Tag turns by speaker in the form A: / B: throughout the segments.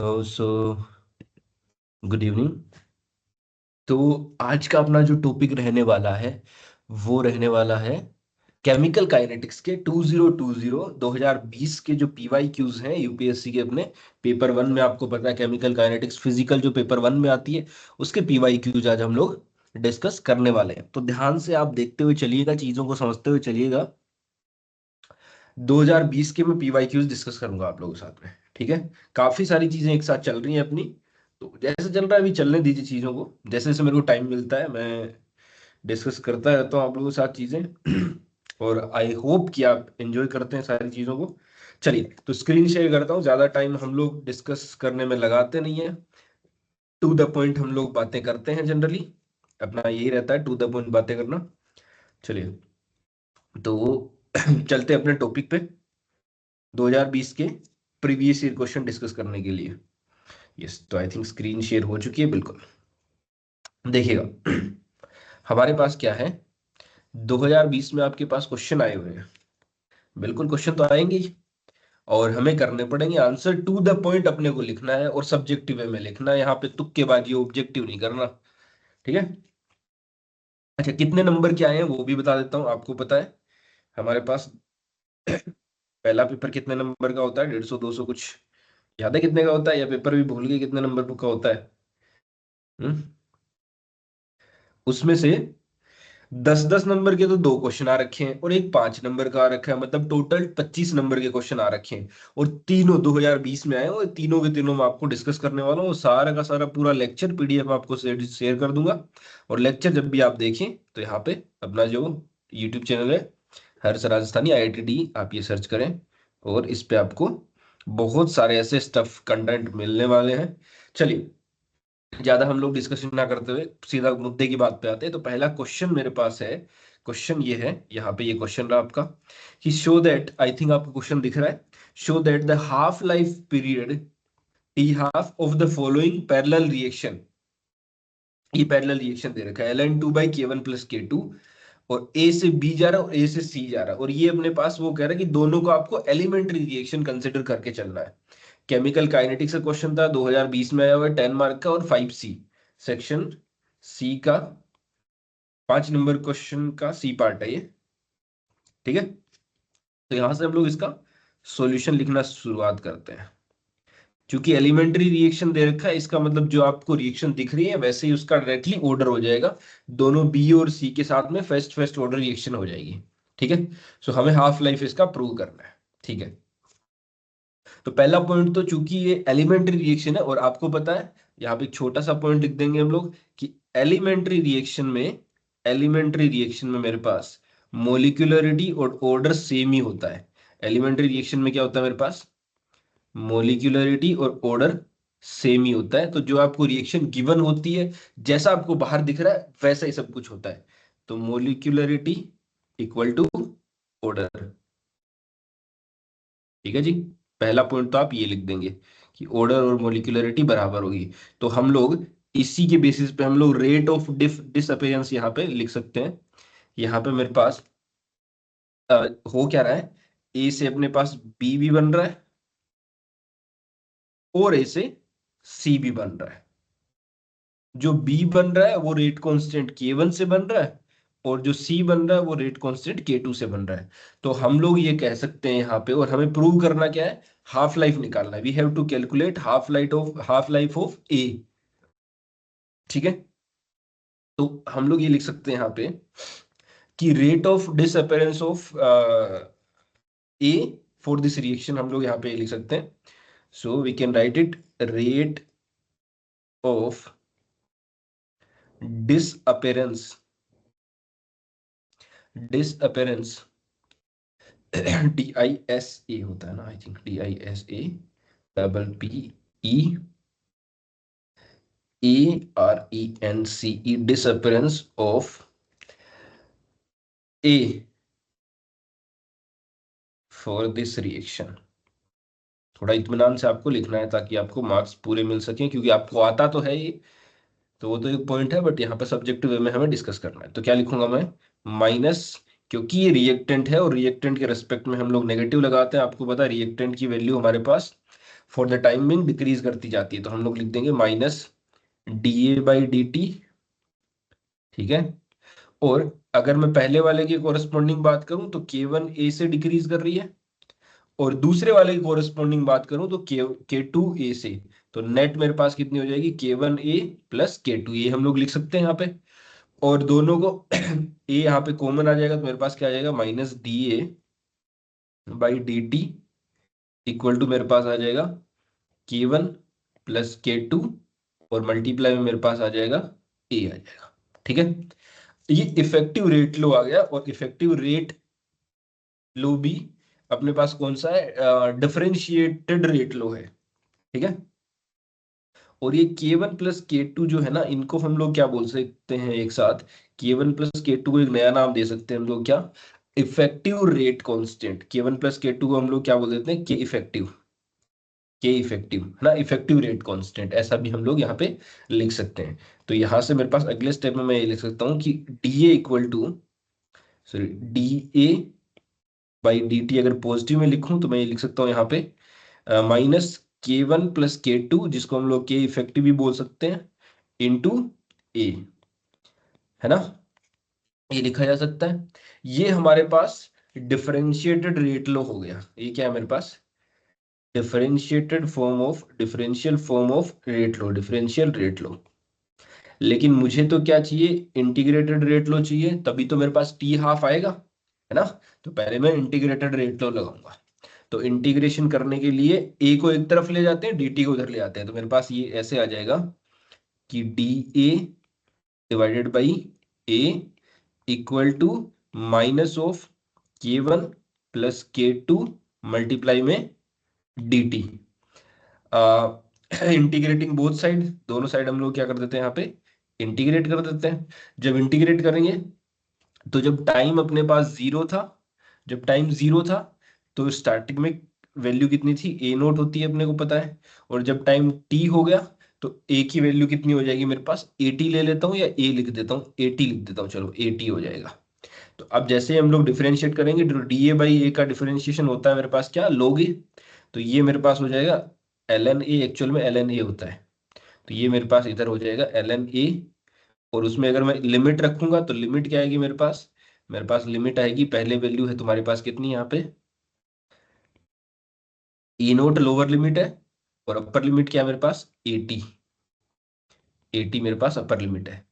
A: So good evening. तो आज का अपना जो टॉपिक रहने वाला है वो रहने वाला है केमिकल काइनेटिक्स के 2020 के जो पीवाई क्यूज हैं यूपीएससी के अपने पेपर वन में। आपको पता है केमिकल काइनेटिक्स फिजिकल जो पेपर वन में आती है उसके पीवाई क्यूज आज हम लोग डिस्कस करने वाले हैं। तो ध्यान से आप देखते हुए चलिएगा, चीजों को समझते हुए चलिएगा। 2020 के मैं पीवाई क्यूज डिस्कस करूंगा आप लोगों के साथ में, ठीक है। काफी सारी चीजें एक साथ चल रही हैं अपनी, तो जैसे चल रहा है अभी चलने दीजिए चीजों को। जैसे जैसे मेरे को टाइम मिलता है मैं डिस्कस करता रहता हूँ आप लोगों के साथ चीजें और आई होप कि आप एंजॉय करते हैं सारी चीजों को। चलिए तो स्क्रीन शेयर करता हूँ, ज्यादा टाइम हम लोग डिस्कस करने में लगाते नहीं है। टू द पॉइंट हम लोग बातें करते हैं जनरली, अपना यही रहता है टू द पॉइंट बातें करना। चलिए तो चलते हैं अपने टॉपिक पे, 2020 के प्रीवियस ईयर क्वेश्चन डिस्कस करने के लिए। यस, तो आई थिंक स्क्रीन शेयर हो चुकी है, बिल्कुल देखिएगा। हमारे पास क्या है, 2020 में आपके पास क्वेश्चन आए हुए हैं। बिल्कुल क्वेश्चन तो आएंगे ही और हमें करने पड़ेंगे आंसर टू द पॉइंट, अपने को लिखना है और सब्जेक्टिव वे में लिखना है, यहाँ पे तुक्केबाजी ऑब्जेक्टिव नहीं करना, ठीक है। अच्छा, कितने नंबर के आए हैं वो भी बता देता हूँ, आपको पता है हमारे पास पहला पेपर कितने नंबर का होता है, 150 200 कुछ याद है कितने का होता है, या पेपर भी भूल गए कितने नंबर का होता है? हम्म उसमें से 10 10 नंबर के तो दो क्वेश्चन आ रखे हैं और एक 5 नंबर का आ रखा है, मतलब टोटल 25 नंबर के क्वेश्चन आ रखे हैं। और तीनों 2020 में आए हैं और तीनों के तीनों मैं आपको डिस्कस करने वाला हूँ। सारा का सारा पूरा लेक्चर पीडीएफ आपको शेयर कर दूंगा। और लेक्चर जब भी आप देखें तो यहाँ पे अपना जो यूट्यूब चैनल है हर्ष राजस्थानी IITD, आप ये सर्च करें और इस पे आपको बहुत सारे ऐसे स्टफ कंटेंट मिलने वाले हैं। चलिए ज्यादा हम लोग डिस्कशन ना करते हुए सीधा मुद्दे की बात पे आते हैं। तो पहला क्वेश्चन मेरे पास है, क्वेश्चन ये है, यहाँ पे ये क्वेश्चन रहा आपका कि शो दैट, आई थिंक आपको क्वेश्चन दिख रहा है, show that the half life period T half of the following parallel reaction. ये पैरेलल रिएक्शन दे रखा है Ln2/K1 + K2 और ए से बी जा रहा है और ए से सी जा रहा है। और ये अपने पास वो कह रहा है कि दोनों को आपको एलिमेंट्री रिएक्शन कंसिडर करके चलना है। केमिकल काइनेटिक्स का क्वेश्चन था, 2020 में आया हुआ है, 10 मार्क का और 5C सेक्शन सी का 5 नंबर क्वेश्चन का सी पार्ट है ये, ठीक है। तो यहां से हम लोग इसका सॉल्यूशन लिखना शुरुआत करते हैं। क्योंकि एलिमेंट्री रिएक्शन दे रखा है, इसका मतलब जो आपको रिएक्शन दिख रही है वैसे ही उसका डायरेक्टली ऑर्डर हो जाएगा, दोनों बी और सी के साथ में फर्स्ट फर्स्ट ऑर्डर रिएक्शन हो जाएगी, ठीक है। सो हमें हाफ लाइफ इसका प्रूव करना है, ठीक है। तो पहला पॉइंट तो चूंकि ये एलिमेंट्री रिएक्शन है और आपको पता है, यहाँ पे एक छोटा सा पॉइंट लिख देंगे हम लोग कि एलिमेंट्री रिएक्शन में मेरे पास मोलिकुलरिटी और ऑर्डर सेम ही होता है। एलिमेंट्री रिएक्शन में क्या होता है मेरे पास, मोलिकुलरिटी और ऑर्डर सेम ही होता है। तो जो आपको रिएक्शन गिवन होती है, जैसा आपको बाहर दिख रहा है वैसा ही सब कुछ होता है। तो मोलिकुलरिटी इक्वल टू ऑर्डर, ठीक है जी। पहला पॉइंट तो आप ये लिख देंगे कि ऑर्डर और मोलिकुलरिटी बराबर होगी। तो हम लोग इसी के बेसिस पे हम लोग रेट ऑफ डिसअपेरेंस यहाँ पे लिख सकते हैं। यहाँ पे मेरे पास अ, हो क्या रहा है, ए से अपने पास बी भी बन रहा है और ए से सी भी बन रहा है। जो बी बन रहा है वो रेट कांस्टेंट K1 से बन रहा है और जो सी बन रहा है वो रेट कांस्टेंट K2 से बन रहा है। तो हम लोग ये कह सकते हैं यहाँ पे, और हमें प्रूव करना क्या है, हाफ लाइफ निकालना है। We have to calculate half life of A, ठीक है। तो हम लोग ये लिख सकते हैं यहाँ पे कि rate of disappearance of A for this reaction, हम लोग यहाँ पे लिख सकते हैं। So we can write it, rate of disappearance disappearance DISA होता है ना, I think DISA PPE ARENCE, disappearance of A for this reaction. थोड़ा इत्मीनान से आपको लिखना है ताकि आपको मार्क्स पूरे मिल सकें, क्योंकि आपको आता तो है ये, तो वो तो एक पॉइंट है, बट यहाँ पे सब्जेक्टिव वे में हमें डिस्कस करना है। तो क्या लिखूंगा मैं, माइनस, क्योंकि ये रिएक्टेंट है और रिएक्टेंट के रेस्पेक्ट में हम लोग नेगेटिव लगाते हैं। आपको पता है रिएक्टेंट की वैल्यू हमारे पास for the time being decrease करती जाती है, तो हम लोग लिख देंगे माइनस dA/dt। ठीक है। और अगर मैं पहले वाले की कोरस्पॉन्डिंग बात करूं तो K1 A से डिक्रीज कर रही है, और दूसरे वाले की कोरस्पॉन्डिंग बात करूं तो K2 A से। तो नेट मेरे पास कितनी हो जाएगी, K1 A plus K2 A हम लोग लिख सकते हैं यहाँ पे। और दोनों को A यहाँ पे कॉमन आ जाएगा, तो मेरे पास क्या आ जाएगा, माइनस dA/dt इक्वल टू मेरे पास आ जाएगा K1 प्लस K2, और मल्टीप्लाई में मेरे पास आ जाएगा A आ जाएगा। ठीक है। ये इफेक्टिव रेट लो आ गया, और इफेक्टिव रेट लो भी अपने पास कौन सा है, डिफरेंशिएटेड रेट लो है। ठीक है। और ये K1 प्लस K2 जो है ना, इनको हम लोग क्या बोल सकते हैं एक साथ, K1 प्लस K2 को एक नया नाम दे सकते हैं हम लोग, क्या, effective rate constant. K1 plus K2 को हम लोग क्या बोल देते हैं, के इफेक्टिव है ना, इफेक्टिव रेट कांस्टेंट, ऐसा भी हम लोग यहाँ पे लिख सकते हैं। तो यहाँ से मेरे पास अगले स्टेप में मैं ये लिख सकता हूँ कि DA equal to, sorry, dA/dt अगर पॉजिटिव में लिखूं तो मैं ये लिख सकता हूँ यहाँ पे माइनस K1 प्लस K2, जिसको हम लोग के इफेक्टिव भी बोल सकते हैं, इंटू A, है ना, ये लिखा जा सकता है। ये हमारे पास डिफरेंशिएटेड रेट लो हो गया। ये क्या है मेरे पास, differential form of rate law, differential rate law. लेकिन मुझे तो क्या चाहिए, इंटीग्रेटेड रेट लो चाहिए, तभी तो मेरे पास टी हाफ आएगा, है ना। तो पहले मैं इंटीग्रेटेड रेट लो लगाऊंगा। तो इंटीग्रेशन करने के लिए ए को एक तरफ ले जाते हैं, dt को उधर ले आते हैं, तो मेरे पास ये ऐसे आ जाएगा कि dA divided by A equal to minus of K1 plus K2 multiply में dt। इंटीग्रेटिंग बोथ साइड, दोनों साइड हम लोग क्या कर देते हैं यहाँ पे, इंटीग्रेट कर देते हैं। जब इंटीग्रेट करेंगे तो जब टाइम अपने पास जीरो था, जब टाइम जीरो था तो स्टार्टिंग में वैल्यू कितनी थी, A0 होती है अपने को पता है। और जब टाइम t हो गया तो a की वैल्यू कितनी हो जाएगी मेरे पास, AT ले लेता हूँ या a लिख देता हूँ, AT लिख देता हूँ, चलो AT हो जाएगा। तो अब जैसे हम लोग डिफरेंशिएट करेंगे, तो dA/A का डिफरेंशिएशन होता है मेरे पास क्या, log A। तो ये मेरे पास हो जाएगा ln A, एक्चुअल में ln A होता है। तो ये मेरे पास इधर हो जाएगा ln A। और उसमें अगर मैं लिमिट रखूंगा तो लिमिट क्या आएगी मेरे पास लिमिट आएगी, पहले वैल्यू है तुम्हारे पास कितनी यहाँ पे, E0 लोअर लिमिट है, और अपर लिमिट क्या है मेरे पास, AT। AT मेरे पास अपर लिमिट है,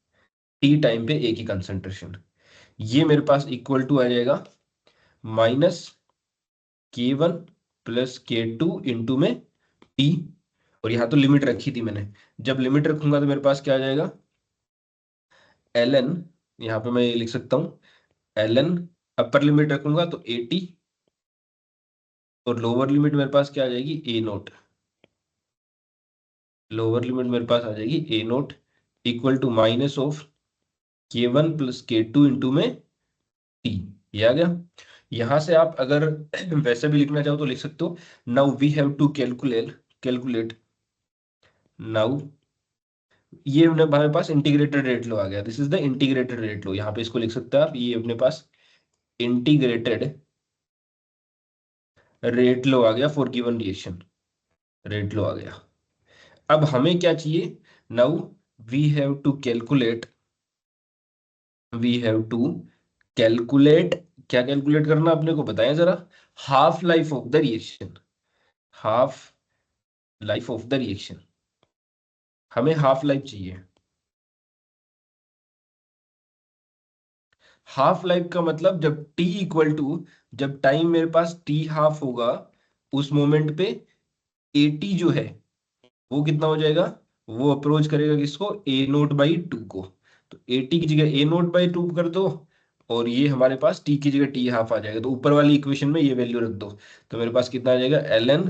A: टी टाइम पे A की कंसंट्रेशन। ये मेरे पास इक्वल टू आ जाएगा minus K1 plus K2 into में T। और यहाँ तो लिमिट रखी थी मैंने, जब लिमिट रखूंगा तो मेरे पास क्या आ जाएगा, ln, यहाँ पे मैं ये लिख सकता हूँ ln, अपर लिमिट रखूंगा तो AT, और लोअर लिमिट मेरे पास क्या आ जाएगी, A0। लोअर लिमिट मेरे पास आ जाएगी A0 equal to minus of K1 plus K2 into में T। ये आ गया। यहां से आप अगर वैसे भी लिखना चाहो तो लिख सकते हो, now we have to calculate now. ये हमारे पास इंटीग्रेटेड रेट लो आ गया, this is the integrated rate law, यहाँ पे इसको लिख सकते हैं आप, ये अपने पास इंटीग्रेटेड रेट लो आ गया for given reaction, rate law आ गया। अब हमें क्या चाहिए, now we have to calculate we have to calculate क्या कैलकुलेट करना अपने को बताएं जरा, half life of the reaction, half life of the reaction. हमें हाफ लाइफ चाहिए। हाफ लाइफ का मतलब जब t इक्वल टू, जब टाइम मेरे पास t हाफ होगा, उस मोमेंट पे AT जो है वो कितना हो जाएगा, वो अप्रोच करेगा किसको, A0/2 को। तो AT की जगह A0/2 कर दो, और ये हमारे पास t की जगह t हाफ आ जाएगा, तो ऊपर वाली इक्वेशन में ये वैल्यू रख दो। तो मेरे पास कितना आ जाएगा, ln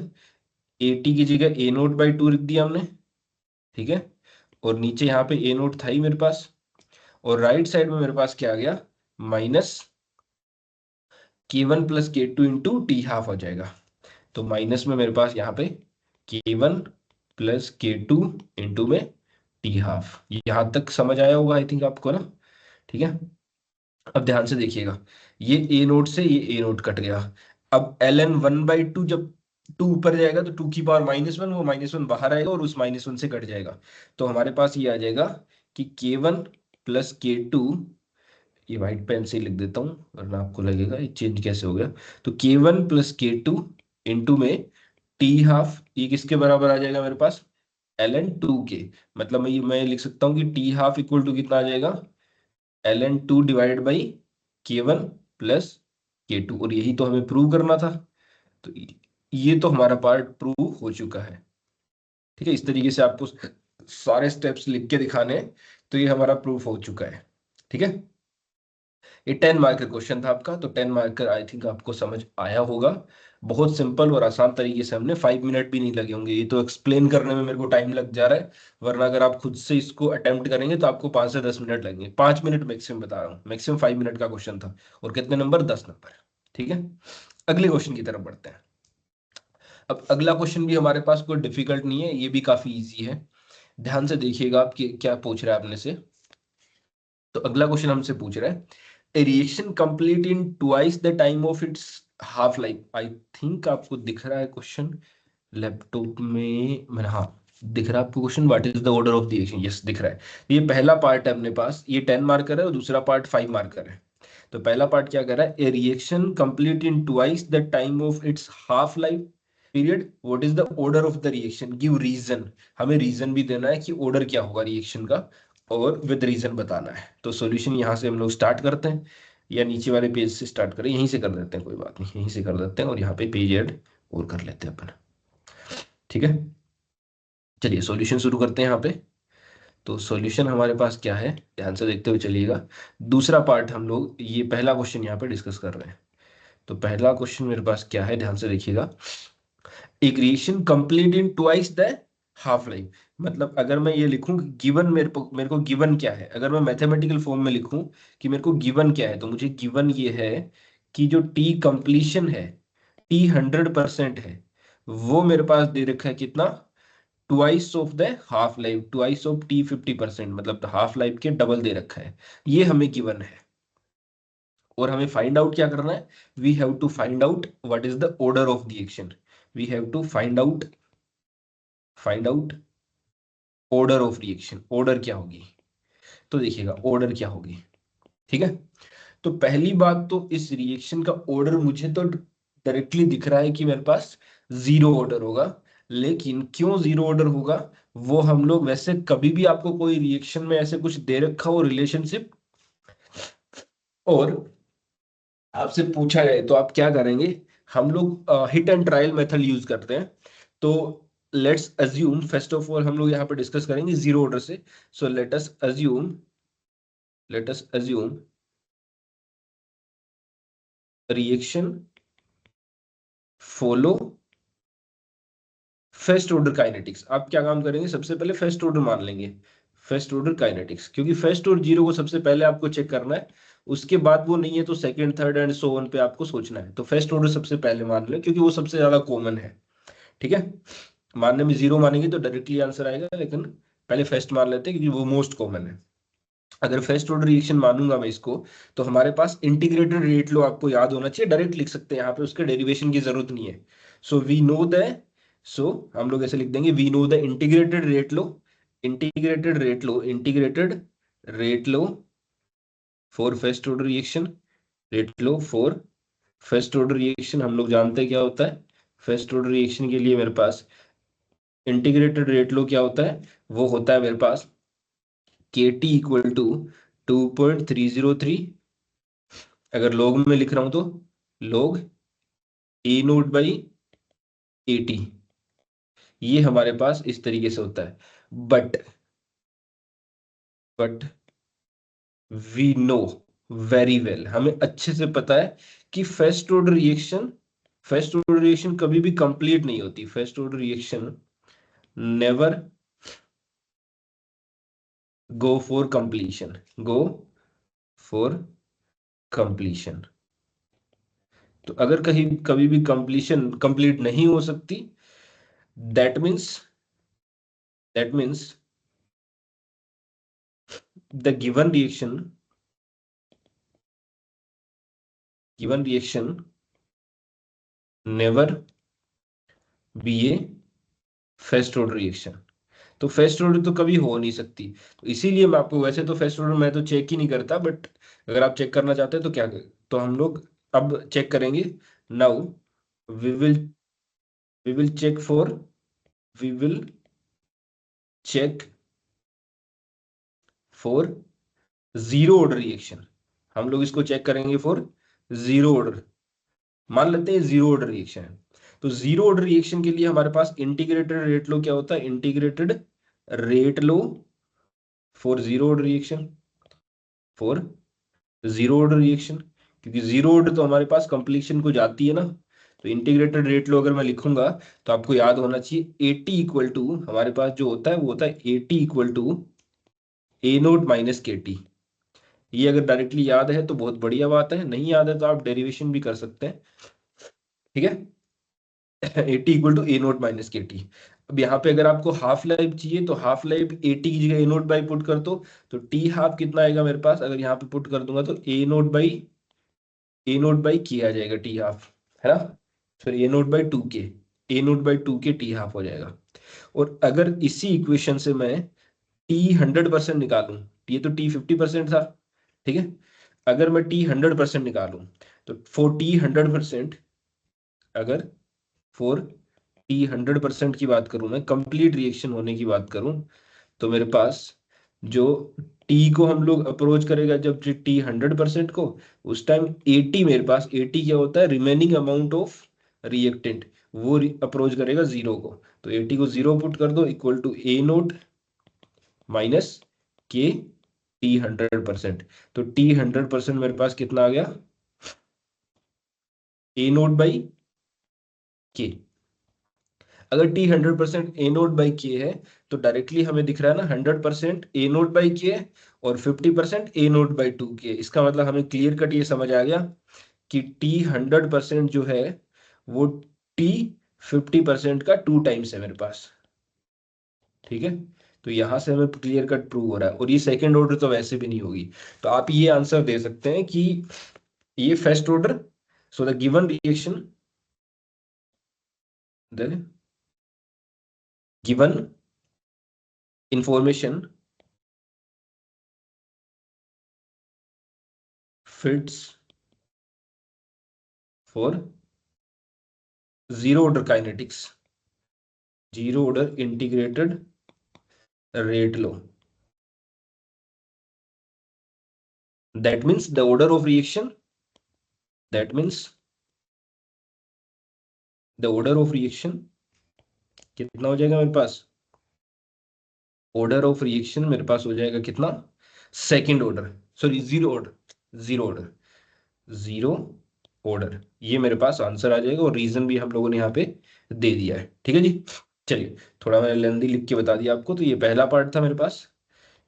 A: AT की जगह A0/2 रख दिया हमने। ठीक है। और नीचे यहाँ पे A0 था ही मेरे पास, और राइट साइड में मेरे पास क्या आ गया, minus K1 plus K2 into T half हो जाएगा। तो माइनस में मेरे पास यहाँ पे K1 प्लस K2 इंटू में टी हाफ। यहां तक समझ आया होगा आई थिंक आपको ना। ठीक है। अब ध्यान से देखिएगा, ये A0 से ये A0 कट गया। अब ln 1/2 जब टू ऊपर जाएगा तो टू की पावर -1, वो -1 बाहर आएगा और उस -1 से कट जाएगा। तो हमारे पास ये आ जाएगा कि k1 प्लस k2, ये व्हाइट पेन से ही लिख देता हूँ वरना आपको लगेगा ये चेंज कैसे हो गया। तो k1 प्लस k2 इंटू में t½ ये किसके बराबर आ जाएगा मेरे पास, ln 2 के। मतलब मैं लिख सकता हूँ कि t½ इक्वल टू कितना आ जाएगा, ln 2 divided by k1 plus k2, और यही तो हमें प्रूव करना था। तो ये तो हमारा पार्ट प्रूव हो चुका है। ठीक है, इस तरीके से आपको सारे स्टेप्स लिख के दिखाने हैं, तो ये हमारा प्रूफ हो चुका है। ठीक है, ये 10 मार्क का क्वेश्चन था आपका, तो 10 मार्क का आई थिंक आपको समझ आया होगा। बहुत सिंपल और आसान तरीके से हमने 5 मिनट भी नहीं लगे होंगे, ये तो एक्सप्लेन करने में मेरे को टाइम लग जा रहा है, वरना अगर आप खुद से इसको अटेम्प्ट करेंगे तो आपको 5 से 10 मिनट लगेंगे। 5 मिनट मैक्सिमम बता रहा हूँ, मैक्सिमम 5 मिनट का क्वेश्चन था। और कितने नंबर, 10 नंबर। ठीक है, अगले क्वेश्चन की तरफ बढ़ते हैं। अब अगला क्वेश्चन भी हमारे पास कोई डिफिकल्ट नहीं है, ये भी काफी इजी है। ध्यान से देखिएगा आप क्या पूछ रहा है अपने से। तो अगला क्वेश्चन हमसे पूछ रहा है, A reaction complete in twice the time of its half life. I think आपको दिख रहा है क्वेश्चन लैपटॉप में, मैंने, हाँ दिख रहा है आपको question, what is the order of the reaction, yes दिख रहा है। ये पहला पार्ट है अपने पास, ये 10 मार्कर है और दूसरा पार्ट 5 मार्कर है। तो पहला पार्ट क्या कर रहा है, A reaction complete in twice the time of its half life period, what is the order of the reaction, give reason. हमें रीजन भी देना है कि ऑर्डर क्या होगा रिएक्शन का, और विद रीजन बताना है। तो सॉल्यूशन यहाँ से हम लोग स्टार्ट करते हैं, या नीचे वाले पेज से स्टार्ट करें, यहीं से कर देते हैं, कोई बात नहीं यहीं से कर देते हैं, और यहाँ पे पेज ऐड और कर लेते हैं अपन। ठीक है, चलिए सॉल्यूशन शुरू करते हैं यहाँ पे। तो सॉल्यूशन हमारे पास क्या है, ध्यान से देखते हुए चलिएगा। दूसरा पार्ट हम लोग ये पहला क्वेश्चन यहाँ पे डिस्कस कर रहे हैं। तो पहला क्वेश्चन मेरे पास क्या है, ध्यान से देखिएगा। एक reaction complete in twice the half life. मतलब अगर मैं ये लिखूं कि गिवन, मेरे को गिवन क्या है, अगर मैं मैथमेटिकल फॉर्म में लिखूं कि मेरे को गिवन क्या है, तो मुझे गिवन ये है कि जो टी कंप्लीशन है, टी 100% है, वो मेरे पास दे रखा है कितना, twice of the half life, twice of T 50%, मतलब हाफ लाइफ के डबल दे रखा है। ये हमें गिवन है, और हमें फाइंड आउट क्या करना है, we have to find out what is the order of the reaction. We have to find out order of reaction, order क्या होगी। तो देखिएगा ऑर्डर क्या होगी। ठीक है, तो पहली बात तो इस रिएक्शन का ऑर्डर मुझे तो डायरेक्टली दिख रहा है कि मेरे पास जीरो ऑर्डर होगा। लेकिन क्यों जीरो ऑर्डर होगा, वो हम लोग वैसे कभी भी आपको कोई रिएक्शन में ऐसे कुछ दे रखा हो रिलेशनशिप, और आपसे पूछा जाए तो आप क्या करेंगे, हम लोग hit and trial method use करते हैं। तो let's assume, first of all हम लोग यहाँ पे डिस्कस करेंगे जीरो ऑर्डर से। So let us assume reaction follow first order kinetics. आप क्या काम करेंगे, सबसे पहले फर्स्ट ऑर्डर मान लेंगे, फर्स्ट ऑर्डर काइनेटिक्स, क्योंकि फर्स्ट और जीरो को सबसे पहले आपको चेक करना है। उसके बाद वो नहीं है तो second, third and so on पे आपको सोचना है। तो फर्स्ट ऑर्डर सबसे पहले मान लें, क्योंकि वो सबसे ज्यादा कॉमन है। ठीक है, मानने में जीरो मानेंगे तो डायरेक्टली आंसर आएगा, लेकिन पहले फर्स्ट मान लेते हैं क्योंकि वो मोस्ट कॉमन है। अगर फर्स्ट ऑर्डर रिएक्शन मानूंगा मैं इसको, तो हमारे पास इंटीग्रेटेड रेट लो आपको याद होना चाहिए, डायरेक्ट लिख सकते हैं यहाँ पे, उसके डेरिवेशन की जरूरत नहीं है। So we know the so हम लोग ऐसे लिख देंगे, we know the integrated rate law, integrated rate law for first order reaction, rate law for first order reaction. हम लोग जानते हैं क्या होता है फर्स्ट ऑर्डर रिएक्शन के लिए, मेरे पास इंटीग्रेटेड रेट लो क्या होता है, वो होता है मेरे पास के टी इक्वल टू 2.303। अगर लॉग में लिख रहा हूं तो log A naught by A T, ये हमारे पास इस तरीके से होता है। But but we know very well, हमें अच्छे से पता है कि फर्स्ट ऑर्डर रिएक्शन कभी भी कंप्लीट नहीं होती। First order reaction never go for completion, go for completion. तो अगर कहीं कभी भी कंप्लीशन कंप्लीट नहीं हो सकती, that means that means the given reaction never be a first order reaction. तो फर्स्ट ऑर्डर तो कभी हो नहीं सकती, तो इसीलिए मैं आपको, वैसे तो फर्स्ट ऑर्डर मैं तो चेक ही नहीं करता, बट अगर आप चेक करना चाहते हैं तो क्या कर, तो हम लोग अब चेक करेंगे। Now we will we will check for we will check for zero order reaction. हम लोग इसको चेक करेंगे फॉर जीरो ऑर्डर। मान लेते हैं जीरो ऑर्डर रिएक्शन है, तो जीरो ऑर्डर रिएक्शन के लिए हमारे पास इंटीग्रेटेड रेट लो क्या होता है, integrated rate law for zero order reaction, for zero order reaction. क्योंकि जीरो ऑर्डर तो हमारे पास कंप्लीशन को जाती है ना, तो इंटीग्रेटेड रेट लो अगर मैं लिखूंगा तो आपको याद होना चाहिए एटी इक्वल टू, हमारे पास जो होता है वो होता है A T equal to A naught minus K T. ये अगर डायरेक्टली याद है तो बहुत बढ़िया बात है, नहीं याद है तो आप डेरिवेशन भी कर सकते हैं। ठीक है, A T equal to A naught minus K T. अब यहाँ पे अगर आपको हाफ लाइफ चाहिए तो हाफ लाइफ एटी की जगह ए नोट बाई पुट कर दो, तो टी हाफ कितना आएगा मेरे पास, अगर यहाँ पे पुट कर दूंगा तो ए नोट बाई के आ जाएगा टी हाफ, है ना। फिर ए नोट बाई टू के, ए नोट बाई टू के टी हाफ हो जाएगा। और अगर इसी इक्वेशन से मैं टी 100% निकालूं, ये तो टी 50% था, ठीक है। अगर मैं टी 100% निकालूं तो फॉर टी 100%, अगर फॉर टी 100% की बात करूं, मैं कंप्लीट रिएक्शन होने की बात करूं, तो मेरे पास जो टी को हम लोग अप्रोच करेगा जब टी 100% को, उस टाइम एटी, मेरे पास एटी क्या होता है, रिमेनिंग अमाउंट ऑफ रिएक्टेंट, वो अप्रोच करेगा जीरो को। तो एटी को जीरो पुट कर दो equal to A naught minus K T 100%। तो टी 100% मेरे पास कितना आ गया, ए नोट बाई के। अगर टी 100% ए नोट बाई के है तो डायरेक्टली हमें दिख रहा है ना 100% ए नोट बाई के और 50% ए नोट बाई टू के। इसका मतलब हमें क्लियर कट ये समझ आ गया कि टी 100% जो है वो टी 50% का 2 टाइम्स है मेरे पास। ठीक है, तो यहां से हमें क्लियर कट प्रूव हो रहा है, और ये सेकेंड ऑर्डर तो वैसे भी नहीं होगी। तो आप ये आंसर दे सकते हैं कि ये first order, so the given reaction, the given information fits for zero order kinetics, zero order integrated rate law. That means the order of reaction, that means the order of reaction कितना हो जाएगा मेरे पास, order of reaction मेरे पास हो जाएगा कितना, second order, sorry zero order, zero order, zero order, ये मेरे पास आंसर आ जाएगा, और रीजन भी हम लोगों ने यहाँ पे दे दिया है। ठीक है जी, चलिए थोड़ा मैंने लेंदी लिख के बता दिया आपको। तो ये पहला पार्ट था मेरे पास,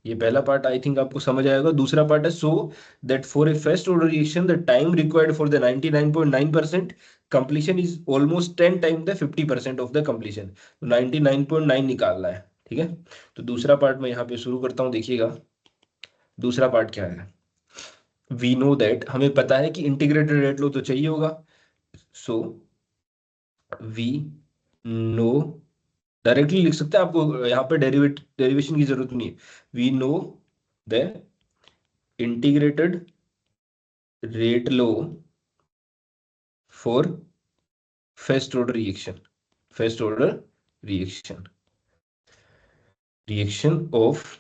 A: ये पहला पार्ट आई थिंक आपको समझ आएगा। दूसरा पार्ट है, so that for a first order reaction the time required for the 99.9% completion is almost 10 time the 50% of the completion. तो 99.9 निकालना है। ठीक है, तो दूसरा पार्ट मैं यहाँ पे शुरू करता हूँ, देखिएगा दूसरा पार्ट क्या है। वी नो दैट, हमें पता है कि इंटीग्रेटेड रेट लो तो चाहिए होगा, सो वी नो, डायरेक्टली लिख सकते हैं, आपको यहाँ पे डेरिवेशन की जरूरत नहीं है। We know the integrated rate law for first order reaction, first order reaction, reaction of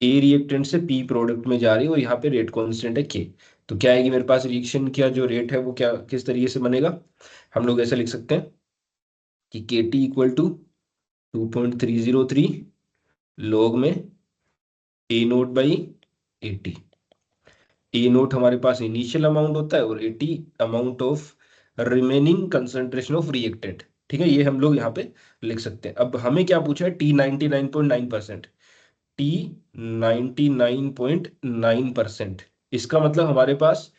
A: A reactant से पी प्रोडक्ट में जा रही है, और यहाँ पे रेट कांस्टेंट है के। तो क्या आएगी मेरे पास रिएक्शन का जो रेट है वो क्या, किस तरीके से बनेगा, हम लोग ऐसा लिख सकते हैं कि के टी इक्वल टू 2.303 लॉग में A naught by A T. A naught हमारे पास इनिशियल अमाउंट होता है और AT amount of remaining concentration of reactant. ठीक है, ये हम लोग यहाँ पे लिख सकते हैं। अब हमें क्या पूछा है, टी 99.9%, टी 99.9%, इसका मतलब हमारे पास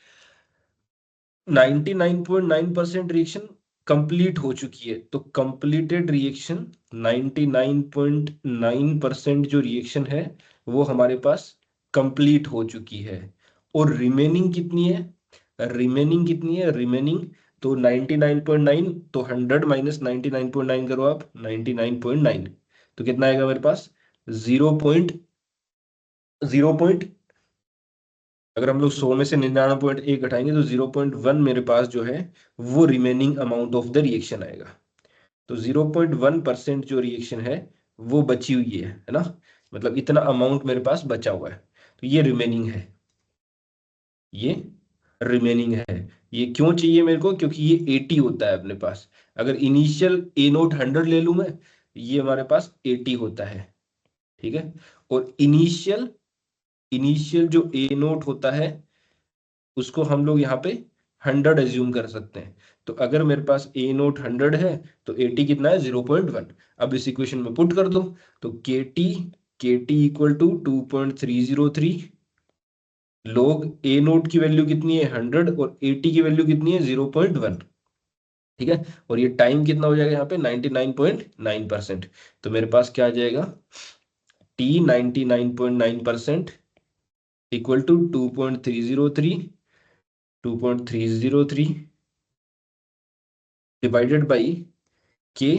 A: 99.9% रिएक्शन कंप्लीट हो चुकी है। तो कंप्लीटेड रिएक्शन 99.9% जो रिएक्शन है वो हमारे पास कंप्लीट हो चुकी है। और रिमेनिंग कितनी है, रिमेनिंग कितनी है, रिमेनिंग तो 99.9, तो 100 माइनस 99.9 करो आप, 99.9, तो कितना आएगा मेरे पास? 0.0 अगर हम लोग 100 में से 99.1 घटाएंगे तो 0.1 मेरे पास जो है वो remaining amount of the reaction आएगा। तो 0.1% जो रिएक्शन है वो बची हुई है ना, मतलब इतना अमाउंट मेरे पास बचा हुआ है, तो ये रिमेनिंग है, ये रिमेनिंग है। ये क्यों चाहिए मेरे को? क्योंकि ये 80 होता है अपने पास। अगर इनिशियल ए नोट 100 ले लूं मैं, ये हमारे पास 80 होता है, ठीक है। और इनिशियल इनिशियल जो ए नोट होता है उसको हम लोग यहाँ पे 100 एज्यूम कर सकते हैं। तो अगर मेरे पास ए नोट 100 है तो 80 कितना है? 0.1। अब इस इक्वेशन में पुट कर दो, तो के टी इक्वल टू 2.303 लोग ए नोट की वैल्यू कितनी है? 100, और 80 की वैल्यू कितनी है? 0.1, ठीक है। और ये टाइम कितना हो जाएगा यहाँ पे? 99.9%। तो मेरे पास क्या आ जाएगा? T 99.9% equal to 2.303 divided by K,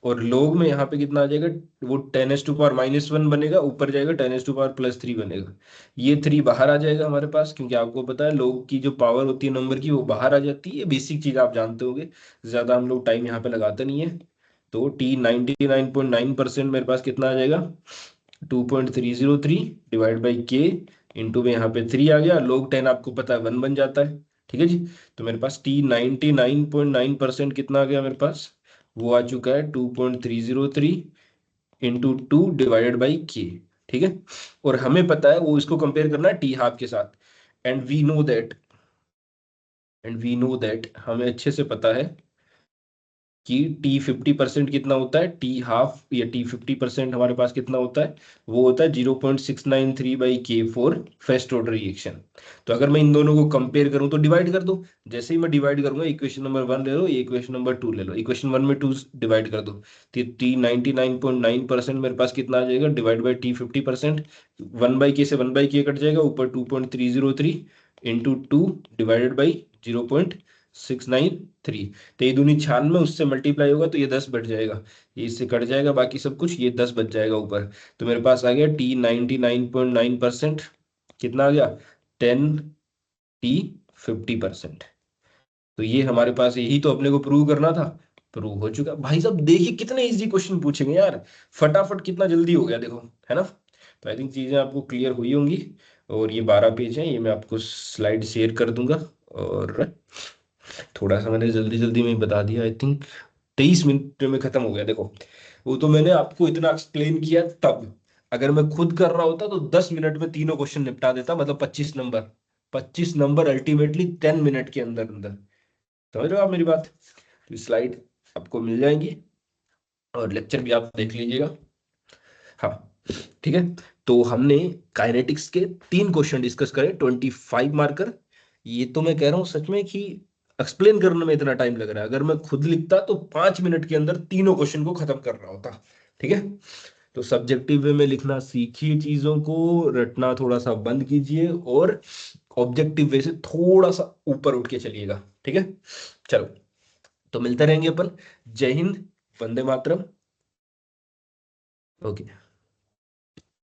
A: और लोग में यहाँ पे कितना आ जाएगा? वो 10⁻⁻1 बनेगा, ऊपर जाएगा 10⁻+3 बनेगा। ये 3 बाहर आ जाएगा हमारे पास, क्योंकि आपको पता है लोग की जो पावर होती है नंबर की वो बाहर आ जाती है। ये बेसिक चीज आप जानते होंगे, ज्यादा हम लोग टाइम यहाँ पे लगाते नहीं है। तो टी 99.9% मेरे पास कितना आ जाएगा? 2.303 डिवाइड बाई के, इंटू में यहाँ पे 3 आ गया, लोग 10 आपको पता है 1 बन जाता है, ठीक है जी। तो मेरे पास टी 99.9% कितना आ गया मेरे पास? वो आ चुका है 2.303 इंटू 2 डिवाइडेड बाई के, ठीक है। और हमें पता है वो इसको कंपेयर करना है टी हाफ के साथ, एंड वी नो दैट हमें अच्छे से पता है कि टी 50% कितना होता है, टी हाफ या टी 50% हमारे पास कितना होता है? वो होता है 0.693/K4 फर्स्ट ऑर्डर रिएक्शन। तो अगर मैं इन दोनों को कंपेयर करूं तो डिवाइड कर दो। जैसे ही मैं डिवाइड करूंगा, इक्वेशन नंबर 1 ले लो, ये इक्वेशन नंबर 2 ले लो, इक्वेशन 1 में 2 डिवाइड कर दो, तो टी 99.9% मेरे पास कितना आ जाएगा? डिवाइड बाई टी 50%, 1/K से 1/K कट जाएगा, ऊपर 2.303 इंटू 2 डिवाइडेड बाई 0.693। तो ये दूनी 96, उससे मल्टीप्लाई होगा तो ये 10 बच जाएगा, ये इससे कट जाएगा बाकी सब कुछ, ये 10 बच जाएगा ऊपर। तो मेरे पास आ गया टी 99.9% कितना आ गया? 10 टी 50%। तो ये हमारे पास, यही तो अपने को प्रूव करना था, प्रूव हो चुका भाई साहब। देखिए कितने इजी क्वेश्चन पूछेंगे यार, फटाफट कितना जल्दी हो गया देखो, है ना। तो आई थिंक चीजें आपको क्लियर हुई होंगी। और ये 12 पेज है, ये मैं आपको स्लाइड शेयर कर दूंगा। और थोड़ा सा मैंने जल्दी जल्दी में बता दिया, आई थिंक 23 मिनट में खत्म हो गया देखो। वो तो मैंने आपको इतना एक्सप्लेन किया तब, अगर मैं खुद कर रहा होता तो 10 मिनट में तीनों क्वेश्चन निपटा देता, मतलब 25 नंबर, 25 नंबर अल्टीमेटली 10 मिनट के अंदर अंदर। समझ रहे हो आप मेरी बात? तो स्लाइड आपको मिल जाएंगी और लेक्चर भी आप देख लीजिएगा। हाँ, ठीक है। तो हमने काइनेटिक्स के 3 क्वेश्चन डिस्कस करे, 25 मार्कर। ये तो मैं कह रहा हूँ सच में कि एक्सप्लेन करने में इतना टाइम लग रहा है, अगर मैं खुद लिखता तो 5 मिनट के अंदर तीनों क्वेश्चन को खत्म कर रहा होता, ठीक है। तो सब्जेक्टिव वे में लिखना सीखिए, चीजों को रटना थोड़ा सा बंद कीजिए, और ऑब्जेक्टिव वे से थोड़ा सा ऊपर उठ के चलिएगा, ठीक है। चलो, तो मिलते रहेंगे अपन। जय हिंद, वंदे मातरम। ओके।